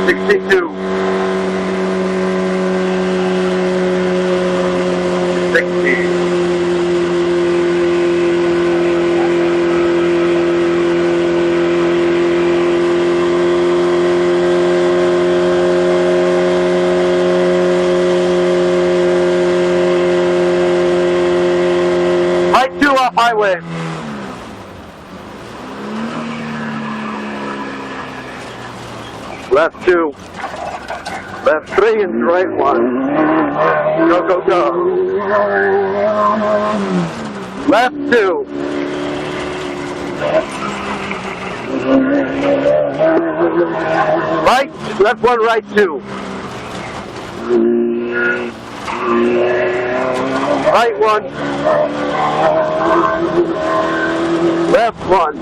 62. 60. Right 2 off highway. Left 2. Left 3 and right 1. Go, go, go. Left 2. Right, left 1, right 2. Right 1. Left 1.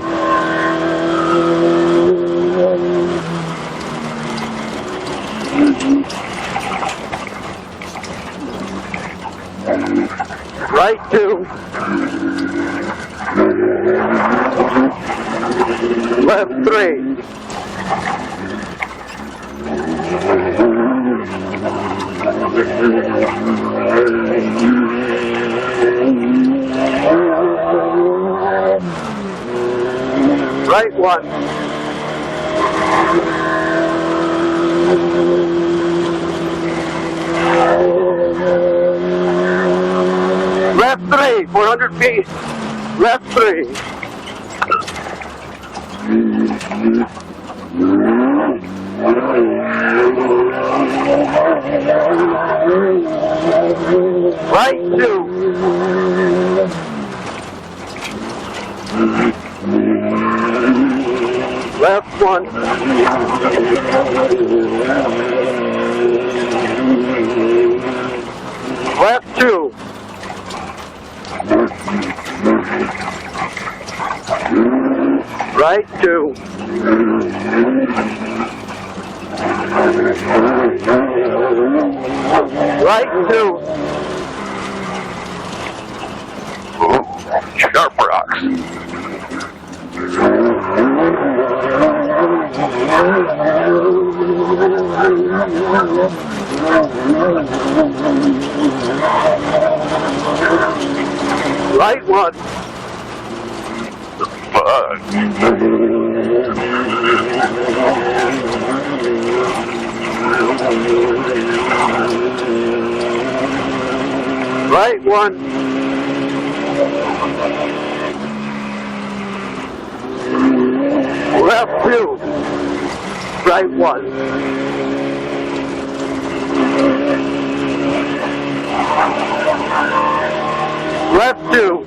Right 2. Left 3. Right 1. Left 3, 400 feet. Left 3. Right 2. Left 1. Left 2. Right 2. Right 2. Sharp rocks. Right 1. Fudge. Right 1. Left 2. Right 1. Left 2.